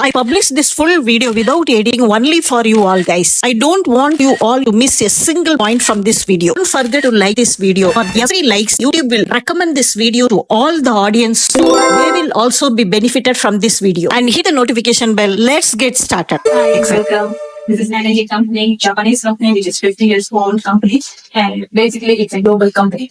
I published this full video without editing only for you all guys. I don't want you all to miss a single point from this video. Don't forget to like this video. For every likes, YouTube will recommend this video to all the audience. They will also be benefited from this video. And hit the notification bell. Let's get started. Hi, welcome. This is an energy company, Japanese company, which is 50 years old company, and basically it's a global company,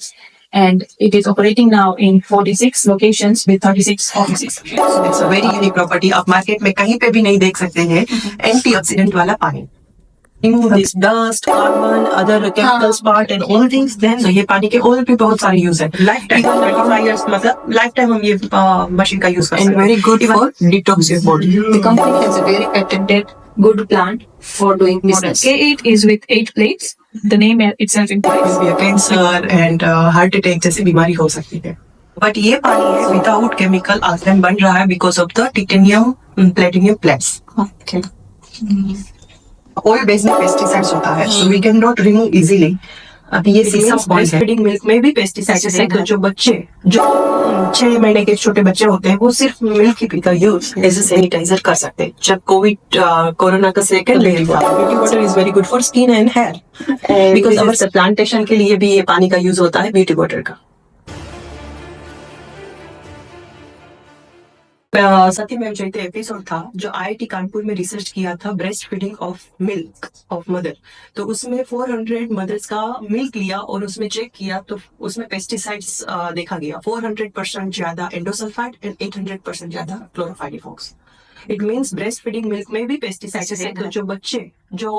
and it is operating now in 46 locations with 36 offices. It's a very unique property. आप market में कहीं पे भी नहीं देख सकते हैं antioxidant वाला पानी. Remove this dust, carbon, other chemicals part and all things. Then so ये पानी के और भी बहुत सारे यूज है. Lifetime 25 years मतलब lifetime हम ये मशीन का यूज कर सकते हैं. And very good for detox your body. The company has a very patented good plan for doing business. K8 is with 8 plates. The name itself implies. Cancer and heart attack जैसी बीमारी हो सकती है. But ये पानी है without chemical alkaline बन रहा है because of the titanium platinum plates. Okay. Oil based में पेस्टिसाइड्स होता है so we can not remove easily. अभी ये ब्रेस्ट फीडिंग मिल्क में भी पेस्टिसाइड्स है. तो जो बच्चे जो 6 महीने के छोटे बच्चे होते हैं वो सिर्फ मिल्क ही पीकर यूज एज ए सैनिटाइजर कर सकते हैं. जब कोरोना का सेकंड वेव था beauty water is very good for skin and hair because our plantation के लिए भी ये पानी का यूज होता है ब्यूटी वाटर का. सती में जो एपिसोड था जो आईआईटी कानपुर में रिसर्च किया था breast feeding of milk of mother. तो उसमें 400 मदर्स का मिल्क लिया और उसमें चेक किया तो उसमें पेस्टिसाइड्स देखा गया 400% ज्यादा एंडोसल्फाइड एंड 800% ज्यादा chlorpyrifos. It means breast feeding milk में भी पेस्टिसाइड्स है. तो जो बच्चे जो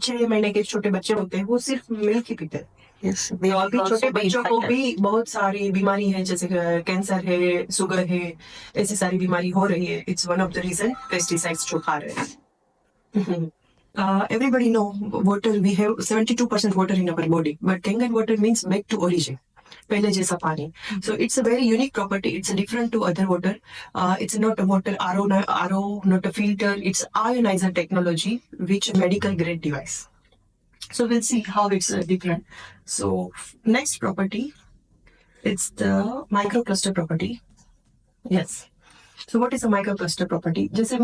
6 महीने के छोटे बच्चे होते हैं वो सिर्फ मिल्क ही पीते हैं. और भी छोटे बच्चों को भी बहुत सारी बीमारी है जैसे कैंसर है, शुगर है, ऐसी सारी बीमारी हो रही है. It's one of the reason pesticides जो खा रहे हैं. Everybody know water we have 72% water in our body but Kangen water means back to origin. पहले जैसा पानी. So it's a very unique property. It's different to other water. It's not a water RO, not a filter. It's ionizer technology, which medical grade device. So we'll see how it's different. So next property, it's the microcluster property. Yes. So what is a microcluster property? जैसे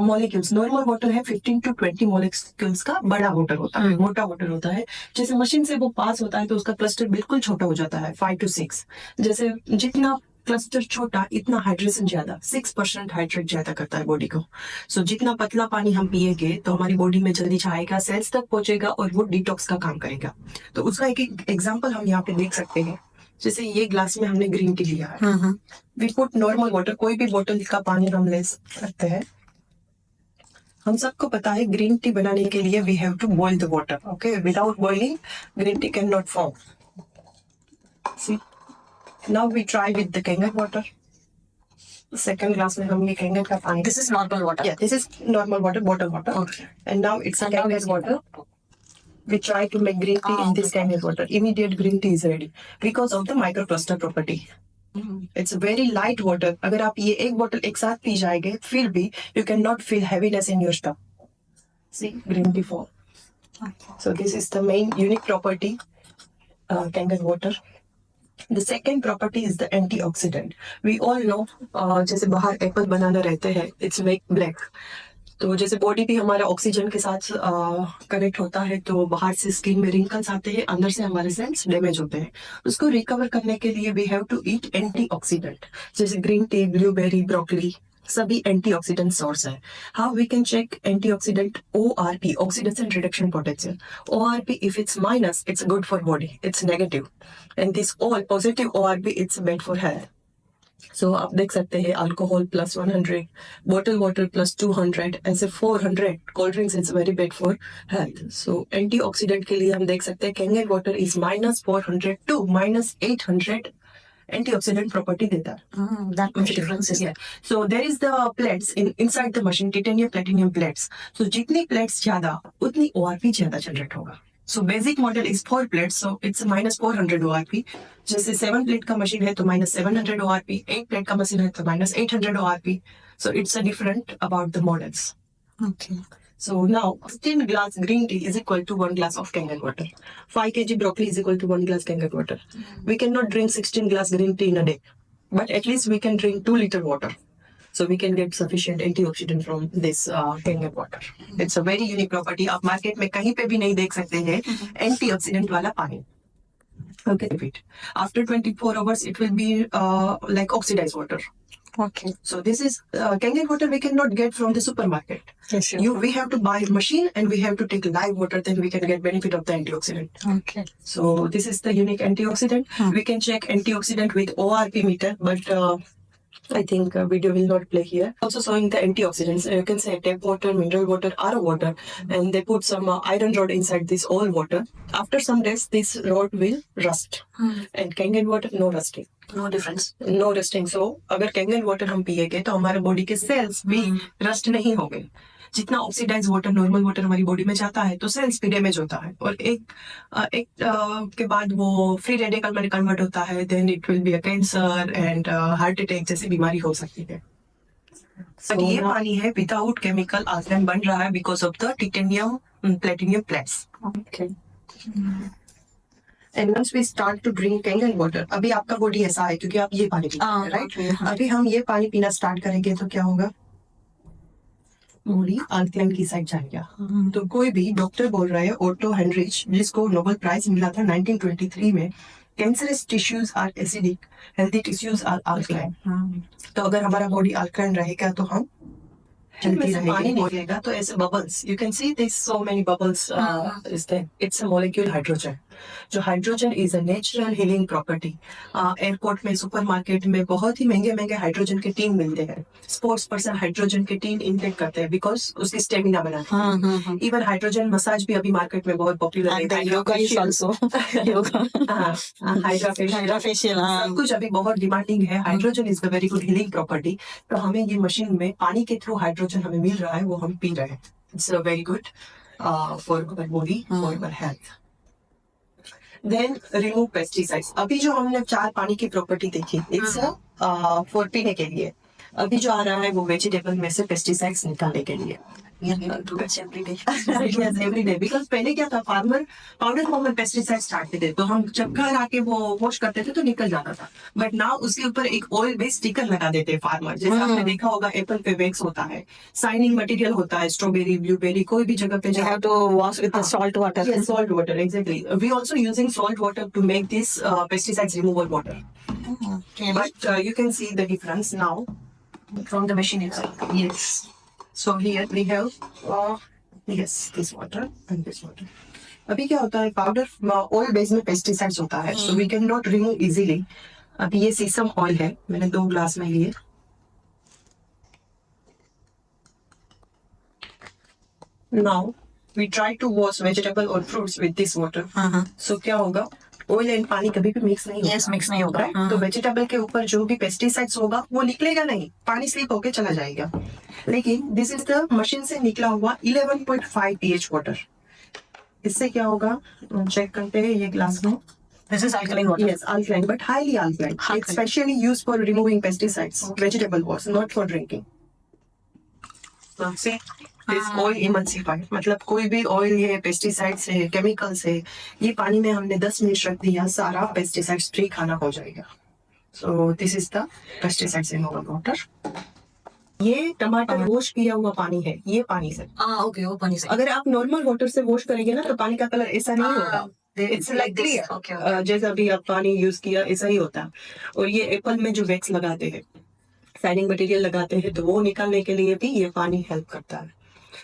molecules, normal water है 15 to 20 molecules का बड़ा water होता है, मोटा water होता है. जैसे मशीन से वो पास होता है तो उसका क्लस्टर बिल्कुल छोटा हो जाता है 5 to 6. जैसे जितना क्लस्टर छोटा इतना हाइड्रेशन ज्यादा 6% हाइड्रेट ज्यादा करता है बॉडी को. सो जितना पतला पानी हम पिएंगे तो हमारी बॉडी में जल्दी जाएगा, सेल्स तक पहुंचेगा और वो डिटॉक्स का काम करेगा. तो उसका एक एग्जांपल हम यहाँ पे देख सकते हैं. जैसे ये ग्लास में हमने ग्रीन टी लिया है. वी पुट नॉर्मल वाटर, कोई भी बोतल का पानी हम ले सकते हैं. हम सबको पता है ग्रीन टी बनाने के लिए we have to boil the water. Okay, without boiling green tea can not form. See now we try with the Kangen water. Second glass में हम ये Kangen का पानी. This is normal water. Yeah, this is normal water, bottled water. Okay. And now it's a Kangen water. We try to make green tea in this Kangen water. Immediate green tea is ready because of the microcluster property. It's very light water. अगर आप ये एक बोतल एक साथ P जाएंगे फिर भी you cannot feel heaviness in your stomach. See, green tea form. So this is the main unique property, Kangen water. The second property is the antioxidant. We all know जैसे बाहर एप्पल बनाना रहते हैं it's make black. तो जैसे body भी हमारा oxygen के साथ कनेक्ट होता है तो बाहर से स्किन में रिंकल्स आते हैं, अंदर से हमारे सेल्स डैमेज होते हैं. उसको रिकवर करने के लिए we have to eat antioxidant. जैसे ग्रीन टी, ब्लूबेरी, ब्रोकली सभी एंटीऑक्सीडेंट सोर्स है. How we can check antioxidant ORP, oxidation reduction potential. ORP if it's minus it's good for body, it's negative, and this all positive ORP it's bad for health. So आप देख सकते हैं alcohol plus 100, bottle water plus 200, ऐसे 400 cold drinks is very bad for health. So antioxidant के लिए हम देख सकते हैं Kangen water is -400 to -800 antioxidant property देता है. That much difference is there. So there is the plates inside the machine, titanium platinum plates. So जितनी plates ज्यादा उतनी ORP ज्यादा जनरेट होगा. So basic model is 4 plates, so it's -400 ORP. जैसे 7 plate का machine है तो -700 ORP, 8 plate का मशीन है तो -800 ORP. So it's a different about the models. Okay. So now 16 glass green tea is equal to 1 glass of Kangen water. 5 kg broccoli is equal to 1 glass Kangen water. We cannot drink 16 glass green tea in a day, but at least we can drink 2 liter water. So we can get sufficient antioxidant from this Kangen water. It's a very unique property. आप market में कहीं पे भी नहीं देख सकते हैं antioxidant वाला पानी. Okay, repeat. After 24 hours, it will be like oxidized water. Okay. So this is Kangen water we cannot get from the supermarket. Yes, sure. We have to buy a machine and we have to take live water, then we can get benefit of the antioxidant. Okay. So this is the unique antioxidant. We can check antioxidant with ORP meter, but I think video will not play here. Also showing the antioxidants. You can say tap water, mineral water, RO water, and they put some iron rod inside this all water. After some days, this rod will rust. And Kangen water, no rusting. No difference. No rusting. So अगर Kangen water हम पिएंगे तो हमारे body के sales भी rust नहीं होंगे. जितना ऑक्सीडाइज वाटर नॉर्मल वाटर हमारी बॉडी में जाता है तो सेल्स भी डैमेज होता है और एक के बाद वो फ्री रेडिकल में कन्वर्ट होता है. Then it will be a cancer and heart attack जैसी बीमारी हो सकती है. बट ये पानी है विदाउट केमिकल आल्कलाइन बन रहा है because of the titanium platinum plates. Okay. And once we start to drink Kangen water, अभी आपका बॉडी ऐसा है क्योंकि आप ये पानी पीते हैं, राइट? अभी हम ये पानी पीना स्टार्ट करेंगे तो क्या होगा, बॉडी अल्कलाइन की साइड जाएगा. तो कोई भी डॉक्टर बोल रहा है, ओटो हेनरिच, जिसको नोबेल प्राइज मिला था 1923 में, cancerous tissues are acidic, healthy tissues are alkaline. तो अगर हमारा बॉडी अल्कलाइन रहेगा तो हम हेल्दी रहेंगे. पानी निकलेगा तो ऐसे bubbles, you can see this so many bubbles is there. It's a molecule hydrogen. जो hydrogen is a natural healing property. Airport में, सुपरमार्केट में बहुत ही महंगे महंगे हाइड्रोजन के टीन मिलते हैं. स्पोर्ट्स पर्सन हाइड्रोजन के टीन इंटेक करते हैं बिकॉज उसकी स्टेमिना बनाते हैं. इवन हाइड्रोजन मसाज भी अभी मार्केट में बहुत पॉपुलर है. And yoga is also yoga. Hydra facial सब कुछ अभी बहुत डिमांडिंग है. Hydrogen is the very good healing property. तो हमें ये मशीन में पानी के थ्रू हाइड्रोजन हमें मिल रहा है, वो हम पी रहे हैं. It's very good for our body, for our health. Then remove pesticides. अभी जो हमने 4 पानी की प्रॉपर्टी देखी, इट्स फॉर पीने के लिए. अभी जो आ रहा है वो वेजिटेबल में से पेस्टिसाइड्स निकालने के लिए. Every day. बिकॉज पहले क्या था, फार्मर पाउडर फॉर्म में पेस्टिसाइड डालते थे तो हम जब घर आके वो वॉश करते थे तो निकल जाता था. बट नाउ उसके ऊपर एक ऑयल बेस्ड स्टिकर लगा देते हैं फार्मर. जैसे आपने देखा होगा एप्पल पे वैक्स होता है, साइनिंग मटेरियल होता है, स्ट्रॉबेरी, ब्लूबेरी, कोई भी जगह पे You have to wash with the salt water. Yes, salt water, exactly. We also using salt water to make this pesticides removal water. Okay. But you can see the difference now from the machine itself. Yes. So here we have yes, this water and this water. अभी क्या होता है, powder oil base में pesticides होता है, so we cannot remove easily. अभी ये सीसम oil है, मैंने 2 ग्लास में लिए. Now we try to wash vegetable or fruits with this water. So क्या होगा, ऑयल एंड पानी कभी भी मिक्स नहीं होगा. Yes, mix नहीं होगा. Right? तो वेजिटेबल के ऊपर जो भी पेस्टिसाइड्स होगा वो निकलेगा नहीं, पानी स्लिप होके चला जाएगा. लेकिन दिस इज द मशीन से निकला हुआ 11.5 pH वाटर. इससे क्या होगा, चेक करते हैं ये ग्लास में. This is alkaline water. Yes, alkaline, but highly alkaline. It's specially used for removing pesticides, vegetable wash, not for drinking. So see, this oil emulsified, मतलब कोई भी ऑयल है, पेस्टिसाइड से, केमिकल से, ये पानी में हमने 10 मिनट रख दिया, सारा पेस्टिसाइड फ्री खाना हो जाएगा. So this is the pesticide removal water. ये टमाटर वॉश किया हुआ पानी है, ये पानी से. Okay, वो पानी से. अगर आप नॉर्मल वाटर से वॉश करेंगे ना तो पानी का कलर ऐसा नहीं होगा. It's like clear. Okay. जैसा अभी आप पानी यूज किया ऐसा ही होता है. और ये एप्पल में जो वैक्स लगाते हैं, साइनिंग मटेरियल लगाते हैं, तो वो निकालने के लिए भी ये पानी हेल्प करता है.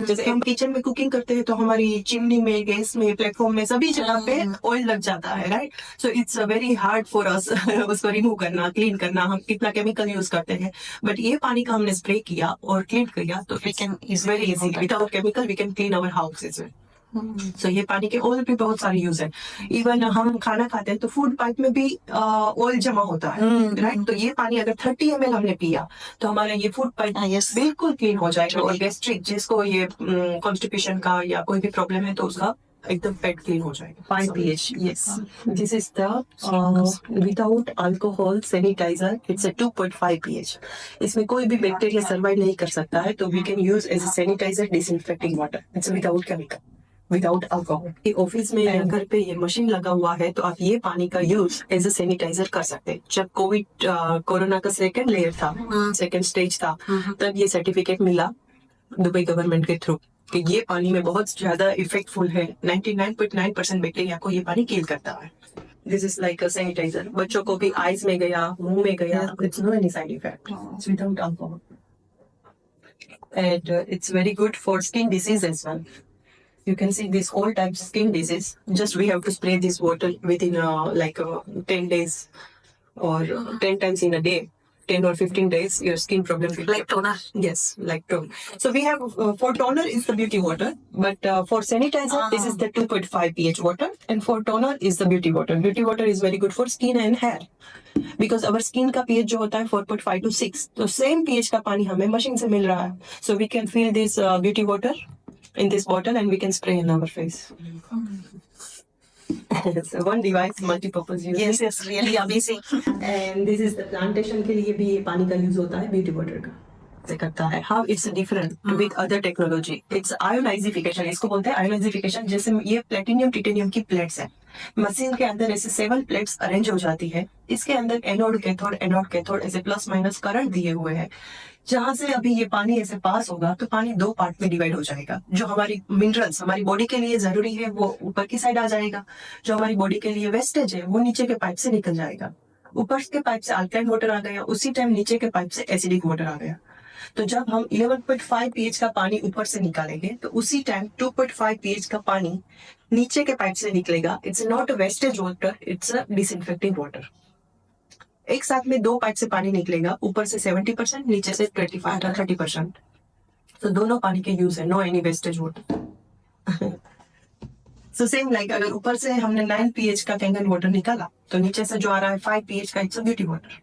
जैसे हम किचन में कुकिंग करते हैं तो हमारी चिमनी में, गैस में, प्लेटफॉर्म में, सभी जगह पे ऑयल लग जाता है, right? So it's very hard for us उसको रिमूव करना, क्लीन करना. हम कितना केमिकल यूज करते हैं, बट ये पानी का हमने स्प्रे किया और क्लीन किया तो We can it's very easy. Without chemical we can clean our house is well. So ये पानी के और भी बहुत सारे यूज है. इवन हम खाना खाते हैं तो फूड पाइप में भी ऑयल जमा होता है, राइट? तो ये पानी अगर 30 ml हमने पिया तो हमारा ये फूड पाइप Yes. बिल्कुल क्लीन हो जाएगा. और गैस्ट्रिक, जिसको ये कॉन्स्टिपेशन का या कोई भी प्रॉब्लम है तो उसका एकदम पेट क्लीन हो जाएगा. 5 pH. Yes, this is the without alcohol sanitiser. It's 2.5 pH. इसमें कोई भी बैक्टीरिया सर्वाइव नहीं कर सकता है, तो we can use as a sanitiser, disinfecting water. It's without chemical. Without alcohol. Office में या घर पे ये मशीन लगा हुआ है तो आप ये पानी का यूज एज अ सैनिटाइजर कर सकते हैं। जब कोरोना का सेकंड लेयर था, सेकंड स्टेज था, तब ये सर्टिफिकेट मिला दुबई गवर्नमेंट के थ्रू कि ये पानी में बहुत ज्यादा इफेक्टफुल है। 99.9% बैक्टीरिया को ये पानी किल करता है। This is like a sanitiser. बच्चों को भी आईज में गया, मुंह में गया, it's no any side effect, it's without alcohol and it's very good for skin disease as well. You can see this all type skin disease. Just we have to spray this water within 10 days or 10 times in a day. 10 or 15 days, your skin problem will Like toner. Yes, like toner. So we have for toner is the beauty water, but for sanitizer this is the 2.5 pH water, and for toner is the beauty water. Beauty water is very good for skin and hair because our skin का pH जो होता है 4.5 to 6, तो same pH का पानी हमें machine से मिल रहा है. So we can fill this beauty water in this bottle and we can spray in our face. So one device, multi-purpose use. Yes, really amazing. And this is the plantation के लिए भी ये पानी का use होता है beauty water का से करता है. How it's different with other technology? It's ionization. इसको बोलते हैं ionization. जैसे ये प्लेटिनियम टिटेनियम की प्लेट्स है, मशीन के अंदर ऐसे 7 प्लेट्स अरेंज हो जाती है. इसके अंदर एनोड कैथोड ऐसे प्लस माइनस करंट दिए हुए हैं. जहां से अभी ये पानी ऐसे पास होगा तो पानी 2 पार्ट में डिवाइड हो जाएगा. जो हमारी मिनरल्स हमारी बॉडी के लिए जरूरी है वो ऊपर की साइड आ जाएगा. जो हमारी बॉडी के लिए वेस्टेज है वो नीचे के पाइप से निकल जाएगा. ऊपर के पाइप से अल्कलाइन वाटर आ गया, उसी टाइम नीचे के पाइप से एसिडिक वाटर आ गया. तो जब हम 11.5 pH का पानी ऊपर से निकालेंगे तो उसी टाइम 2.5 pH का पानी नीचे के पाइप से निकलेगा. It's not a wastage water, it's a disinfecting water. एक साथ में 2 पाइप से पानी निकलेगा, ऊपर से 70%, नीचे से 25-30%. तो दोनों पानी के यूज है, no any wastage water. So same like अगर ऊपर से हमने 9 pH का कैंगन वाटर निकाला तो नीचे से जो आ रहा है 5 pH का, इट्स अ ब्यूटी वाटर.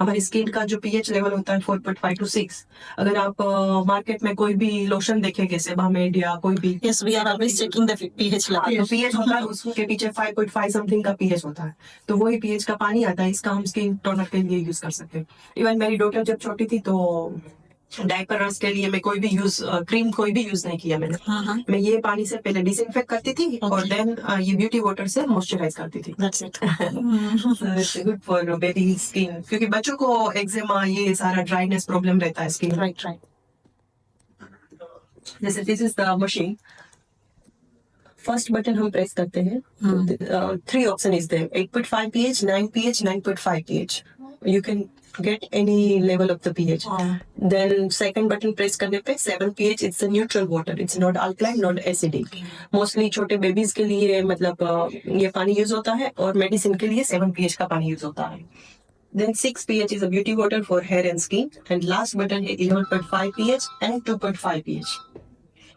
हमारी स्किन का जो pH लेवल होता है 4.5 to 6. अगर आप मार्केट में कोई भी लोशन देखेंगे सेबामेड या कोई भी, Yes, we are always checking the pH level. तो pH होता है उसके पीछे 5.5 समथिंग का pH होता है. तो वही pH का पानी आता है, इसका हम स्किन टोनर के लिए यूज कर सकते हैं. इवन मेरी डॉटर जब छोटी थी तो डायपर रस के लिए मैं कोई भी क्रीम कोई भी यूज नहीं किया मैंने. मैं ये पानी से पहले डिसइंफेक्ट करती थी और देन ये ब्यूटी वाटर से मॉइस्चराइज करती थी. That's it. Good for baby skin, क्योंकि बच्चों को एक्जिमा ये सारा ड्राइनेस प्रॉब्लम रहता है स्किन. Right. जैसे this is the machine. First button हम प्रेस करते हैं तो 3 option is there, 8.5 pH, 9 pH, 9.5 pH. You can get any level of the pH. Then second button press करने पे 7 pH, it's a neutral water, it's not alkaline, not acidic. Mostly छोटे babies के लिए मतलब ये पानी यूज होता है और मेडिसिन के लिए 7 pH का पानी यूज होता है. Then 6 pH is a beauty water for hair and skin, and last button है 11.5 pH and 2.5 pH.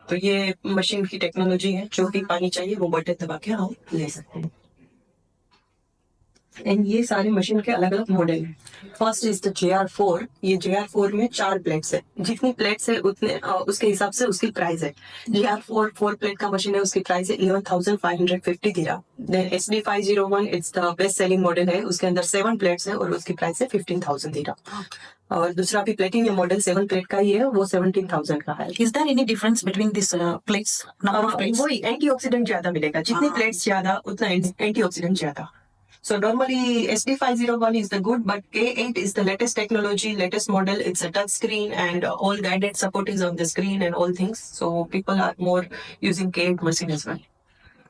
तो ये मशीन की टेक्नोलॉजी है, जो भी पानी चाहिए वो बटन दबा के हम ले सकते हैं. एंड ये सारे मशीन के अलग अलग मॉडल हैं. First is the JR4. ये JR4 में 4 प्लेट्स है. जितनी प्लेट्स है उतने उसके हिसाब से उसकी प्राइस है. JR4 4 प्लेट का मशीन है, उसकी प्राइस है 11,550 dirham. Then SD501 it's the best selling model है, उसके अंदर 7 प्लेट्स है और उसकी प्राइस है 15,000 दिरा. और दूसरा भी प्लेटिनियम मॉडल 7 प्लेट का ही है, वो 17,000 का है. Is there any difference between this plates? Number of plates? वही एंटीऑक्सीडेंट ज्यादा मिलेगा. जितनी प्लेट्स ज्यादा उतना एंटीऑक्सीडेंट ज्यादा. So normally SD501 is the good, but K8 is the latest technology, latest model. It's a touch screen and all guided support is on the screen and all things. So people are more using K8 machine as well.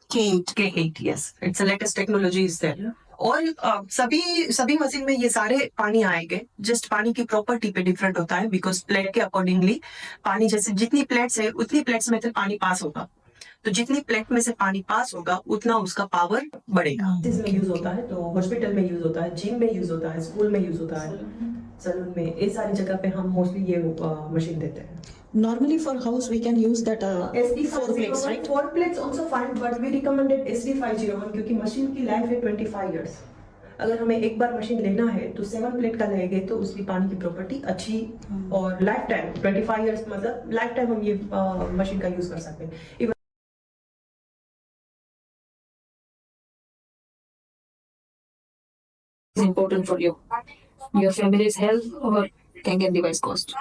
K8, yes. It's the latest technology is there. और सभी machine में ये सारे पानी आएंगे. Just पानी की property पे डिफरेंट होता है, बिकॉज प्लेट के अकॉर्डिंगली पानी जैसे जितनी प्लेट्स है उतनी प्लेट्स में से पानी पास होगा. तो जितनी प्लेट में से पानी पास होगा उतना उसका पावर बढ़ेगा. इसमें यूज होता है, तो हॉस्पिटल में यूज होता है, जिम में यूज होता है, स्कूल में यूज होता है, सलून में, इस सारी जगह पे हम मोस्टली ये मशीन देते हैं. Normally for house we can use that SD4 plates, right? 4 plates also fine, but we recommended SD501 क्योंकि मशीन की लाइफ है 25 years. अगर हमें एक बार मशीन लेना है तो 7 प्लेट का लेंगे तो उसकी पानी की प्रॉपर्टी अच्छी और लाइफ टाइम 25 years मतलब लाइफ टाइम हम ये मशीन का यूज कर सकते हैं. Important for you. Your family's health or Kangen device cost,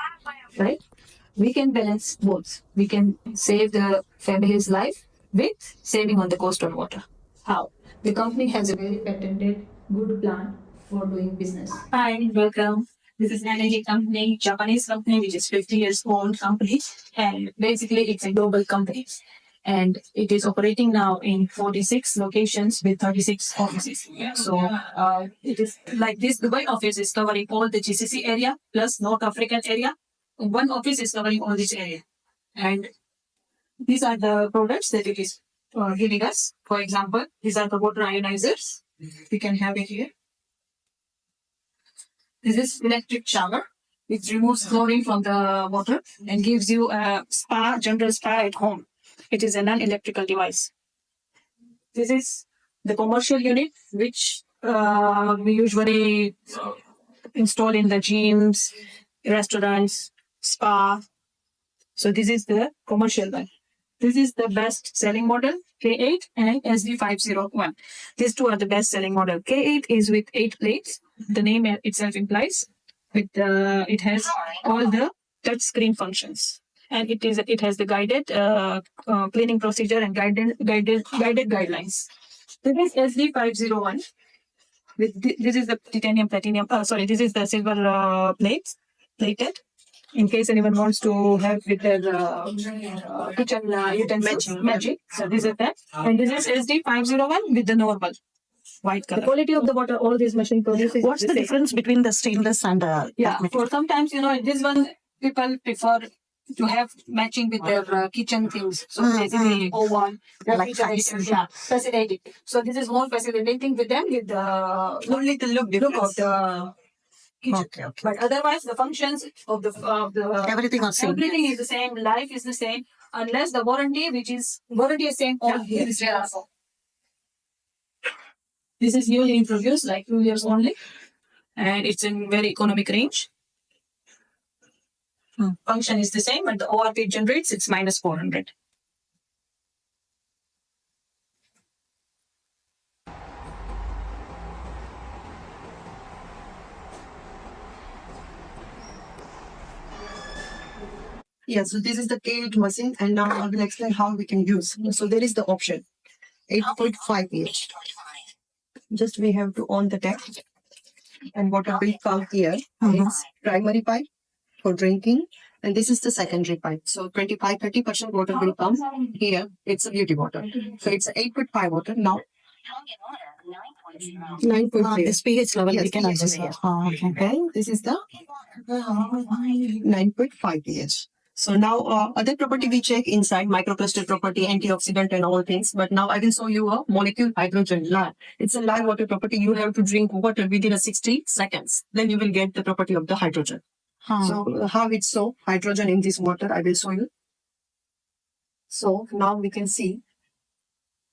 right? We can balance both. We can save the family's life with saving on the cost on water. How? The company has a very patented good plan for doing business. Hi, welcome. This is an energy company, Japanese company, which is 50 years old company, and basically it's a global company. And it is operating now in 46 locations with 36 offices. So it is like this. Dubai office is covering all the GCC area plus North African area. One office is covering all this area. And these are the products that it is giving us. For example, these are the water ionizers. We can have it here. This is electric shower. It removes chlorine from the water and gives you a spa, general spa at home. It is a non-electrical device. This is the commercial unit, which we usually install in the gyms, restaurants, spa. So this is the commercial one. This is the best selling model, K8 and SD501. These two are the best selling model. K8 is with 8 plates. The name itself implies with it has all the touch screen functions, and it has the guided cleaning procedure and guided guidelines. This is SD501. This is the platinum. This is the silver plated. In case anyone wants to help with their kitchen utensils, magic. So this is that. And this is SD501 with the normal white color. The quality of the water all these machine produces. What's the difference between the stainless and Yeah, for sometimes, this one people prefer to have matching with their kitchen things. So basically, oven, Like refrigerator, facilitating. So this is more facilitating with them with the Only the look look of difference. the kitchen. Okay. But otherwise, the functions of the Everything are same. everything is the same. Life is the same, unless the warranty, which is warranty is same all here is there also. This is newly introduced, like 2 years only, and it's in very economic range. Function is the same, but the ORP it generates it's minus 400. Yeah, so this is the K8 machine, and now I will explain how we can use. So there is the option 8.5 pH. Just we have to on the tap, and water will come here. It's primary pipe for drinking, and this is the secondary pipe. So 25-30% water will come here. It's a beauty water. So it's 8.5 water now. 9.0. This pH level we Yes, can pH adjust. level. Okay. And this is the 9.5 pH. So now other property we check inside, microcluster property, antioxidant and all things. But now I will show you a molecule hydrogen live. It's a live water property. You have to drink water within a 60 seconds. Then you will get the property of the hydrogen. So how it's so hydrogen in this water, I will show you. So now we can see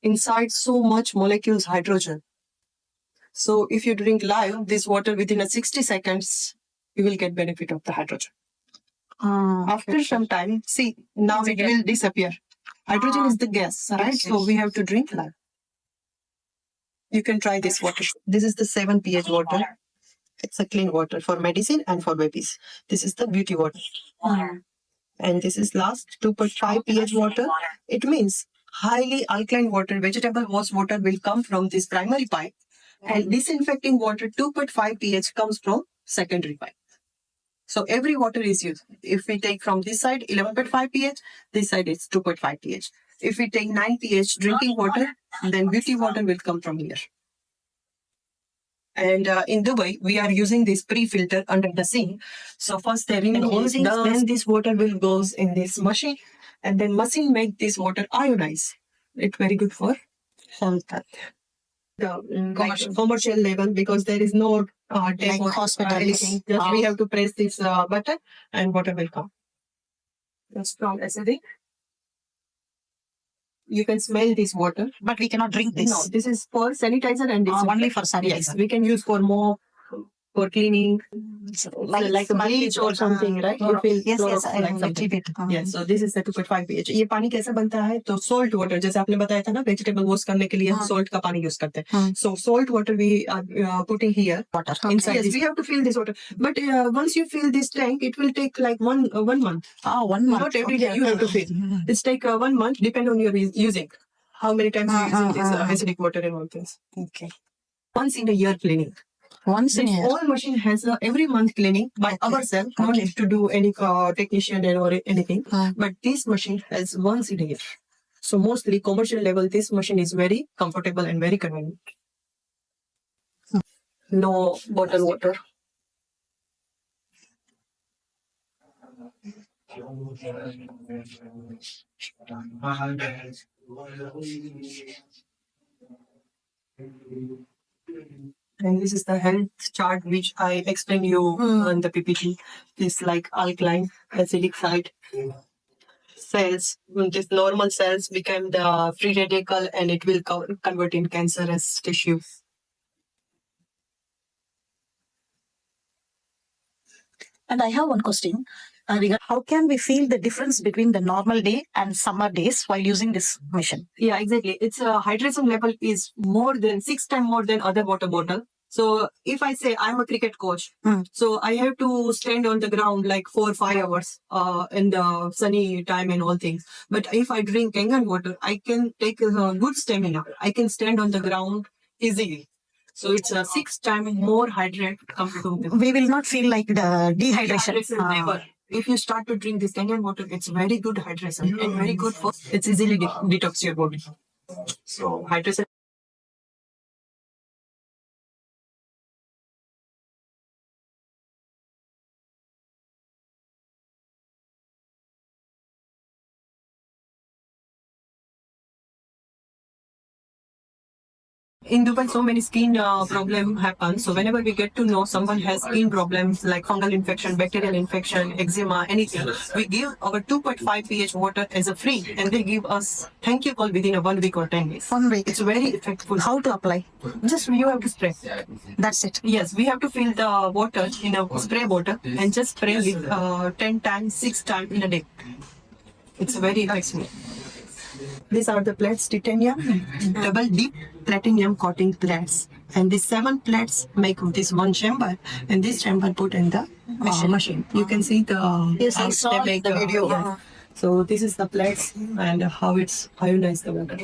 inside so much molecules hydrogen. So if you drink live this water within a 60 seconds, you will get benefit of the hydrogen. After some time, see, now it will disappear. Hydrogen is the gas, right? So we have to drink live. You can try this water. This is the 7 pH water. It's a clean water for medicine and for babies. This is the beauty water. And this is last 2.5 pH water. It means highly alkaline water, vegetable wash water will come from this primary pipe. And disinfecting water 2.5 pH comes from secondary pipe. So every water is used. If we take from this side 11.5 pH, this side is 2.5 pH. If we take 9 pH drinking water, then beauty water will come from here. And in Dubai, we are using this pre-filter under the sink. So first they remove all things, then this water will goes in this machine, and then machine make this water ionize. It's very good for health. The commercial level, because there is no Like hospitals. anything. Just we have to press this button and water will come. That's from acidic. You can smell this water. But we cannot drink this. No, this is for sanitizer and disinfectant. Only for sanitizer. Yes, we can use for mop, for cleaning, like a bleach or something, right? You feel Yes, yes, I like know something. little bit. Yes, so this is the 2.5 pH. ये पानी कैसे बनता है? तो salt water, जैसे आपने बताया था ना, vegetable wash करने के लिए हम salt का पानी use करते हैं. So salt water we are putting here. Water. Inside. Yes, we have to fill this water. But once you fill this tank, it will take like one month. 1 month. Not every day you have to fill. It's take 1 month, depend on your using. how many times you're using this acidic water and all things. Okay. Once in a year cleaning. Once in a This year. whole machine has a every month cleaning by ourselves. No need to do any technician or anything. But this machine has once in a year. So mostly commercial level, this machine is very comfortable and very convenient. No bottled water. And this is the health chart which I explained you on the PPT. This like alkaline, acidic side cells. This normal cells become the free radical and it will convert in cancerous tissue. And I have one question. How can we feel the difference between the normal day and summer days while using this machine? Yeah, exactly. Its hydration level is more than 6 times more than other water bottle. So if I say I'm a cricket coach, so I have to stand on the ground like 4 or 5 hours in the sunny time and all things. But if I drink Kangen water, I can take a good stamina. I can stand on the ground easily. So it's 6 times more hydrated compared to this. We will not feel like the dehydration. Never. If you start to drink this Kangen water, it's very good hydration and very good for it's easily detox your body. So hydration. In Dubai, so many skin problem happen. So whenever we get to know someone has skin problems like fungal infection, bacterial infection, eczema, anything, we give our 2.5 pH water as a free, and they give us thank you call within a 1 week or 10 days. 1 week. It's very effective. How to apply? Just you have to spray. That's it. Yes, we have to fill the water in a spray bottle and just spray it 10 times, 6 times in a day. It's very excellent. These are the plates, titanium, double deep platinum coating plates. And these 7 plates make this one chamber, and this chamber put in the machine. You can see the Yes, I how saw they make the video. yeah. So this is the plates and how it's ionized the water.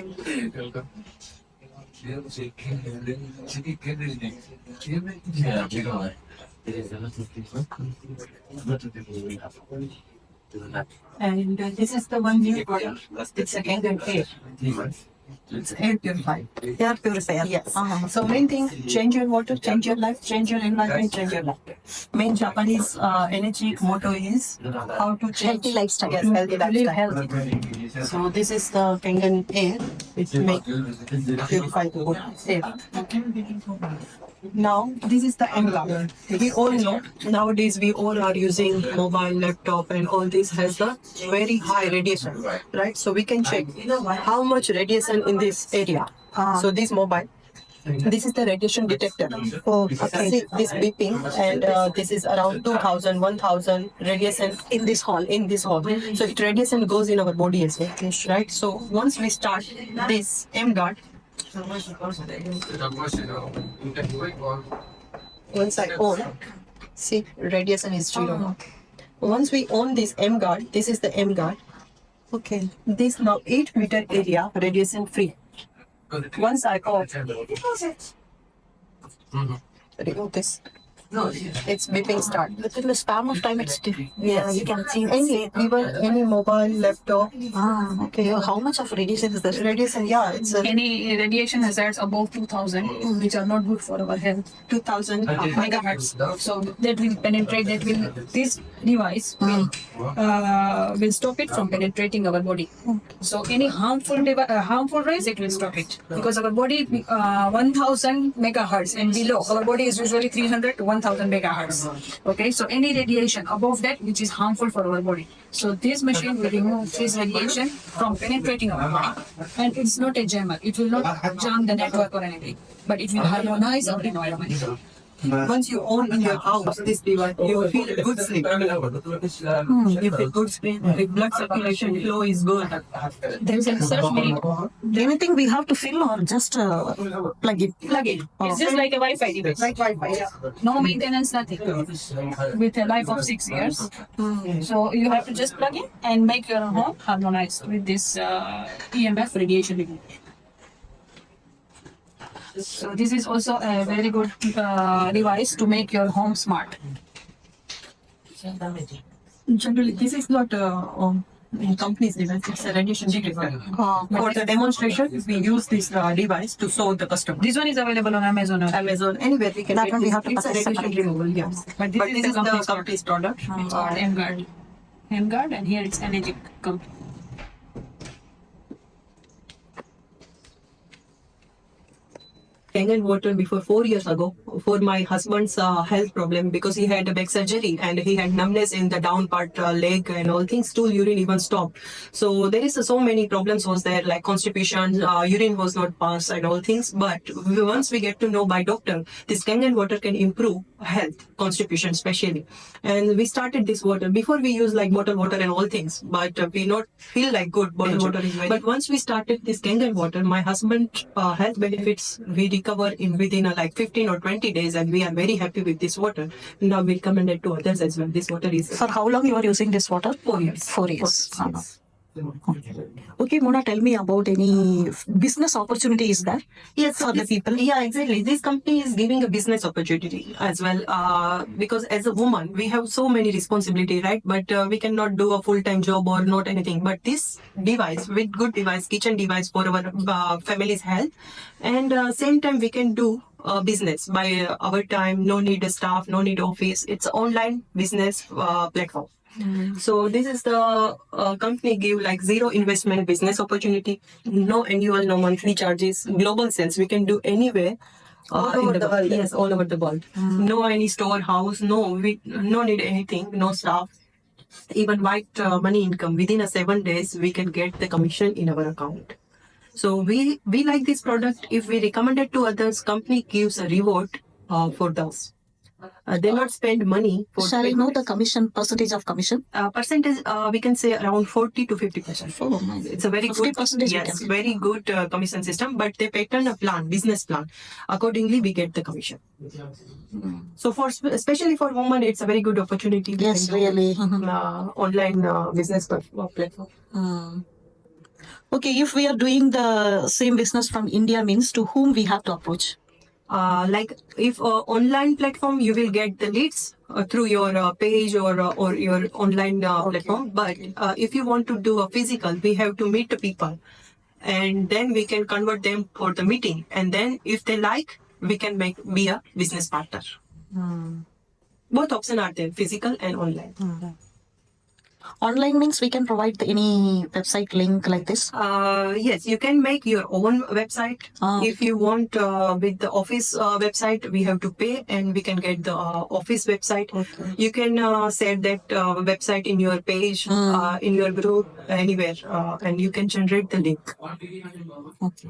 And this is the one new product. It's a Kangen air. It's air purified. Air purifier. Yes. So main thing, change your water, change your life, change your environment, change your life. Main Japanese energy motto is how to change Healthy lifestyle. Yes, healthy lifestyle. Healthy. So this is the Kangen air. It make purify the water. Air. Now this is the M guard. We all know nowadays we all are using mobile, laptop, and all this has the very high radiation, right? So we can check how much radiation in this area. So this mobile, this is the radiation detector. Oh, okay. See this beeping, and this is around 2000, 1000 radiation In this hall. in this hall. So it radiation goes in our body as well, right? So once we start this M guard, once I on, see radiation is 0. Once we on this M guard, this is the M guard. Okay. This now 8 meter area radiation free. Once I off, remove this. It's beeping start. Within the span of time, it's Yes, you can see. any mobile, laptop. Okay. How much of radiation is this? Radiation, yeah, it's Any radiation hazards above 2000, which are not good for our health, 2000 megahertz. So that will penetrate. This device will stop it from penetrating our body. So any harmful rays, it will stop it, because our body 1000 megahertz and below, our body is usually 300 to 1000 megahertz. Okay, so any radiation above that which is harmful for our body. So this machine will remove this radiation from penetrating our body, and it's not a jammer. It will not jam the network or anything, but it will harmonize our environment. Once you own in your house this device, you will feel a good sleep. You feel good sleep. The blood circulation flow is good. There is a research made. Anything we have to fill or just plug it? Plug in. It's just like a Wi-Fi device. Like Wi-Fi, yeah. No maintenance, nothing. With a life of 6 years. So you have to just plug in and make your home harmonized with this EMF radiation. So this is also a very good device to make your home smart. Generally, this is not in company's device, it's a radiation detector. For the demonstration, we use this device to show the customer. This one is available on Amazon. Amazon, anywhere we can That get one we this. have to It's a purchase radiation separately. removal, yes. But this is the company's product. It's called Handguard. Handguard, and here it's energy company. Kangen Water before 4 years ago for my husband's health problem because he had a back surgery and he had numbness in the down part leg and all things. Stool urine even stopped. So there is so many problems was there like constipation, urine was not passed and all things. But once we get to know by doctor, this Kangen Water can improve health, constipation especially. And we started this water before we use like bottled water and all things, but we not feel like good bottled water is very. But once we started this Kangen Water, my husband health benefits we recover in within like 15 or 20 days, and we are very happy with this water. Now we recommend it to others as well. This water is For how long you are using this water? 4 years. 4 years. Yes. Okay, Mona, tell me about any business opportunity is there Yes, for the people? Yeah, exactly. This company is giving a business opportunity as well because as a woman, we have so many responsibility, right? But we cannot do a full-time job or not anything. But this device, with good device, kitchen device for our family's health, and same time we can do business by our time. No need a staff, no need office. It's an online business platform. So this is the company give like zero investment business opportunity, no annual, no monthly charges, global sales. We can do anywhere. All over the world. Yes, all over the world. No any storehouse, no need anything, no staff. Even white money income within a 7 days, we can get the commission in our account. So we like this product. If we recommend it to others, company gives a reward for those. They not spend money for. Shall I know the commission, percentage of commission? Percentage we can say around 40 to 50%. Oh, my. It's a very good 50% we yes, can. very good commission system, but they pattern a plan, business plan. Accordingly, we get the commission. So for especially for women, it's a very good opportunity. We Yes, can do, really. online business platform. Okay, if we are doing the same business from India, means to whom we have to approach? Like if online platform, you will get the leads through your page or your online platform. But if you want to do a physical, we have to meet the people, and then we can convert them for the meeting. And then if they like, we can be a business partner. Both options are there, physical and online. Online means we can provide any website link like this. Yes, you can make your own website. If you want with the office website, we have to pay and we can get the office website. Okay. You can set that website in your page, in your group, anywhere, and you can generate the link. Okay.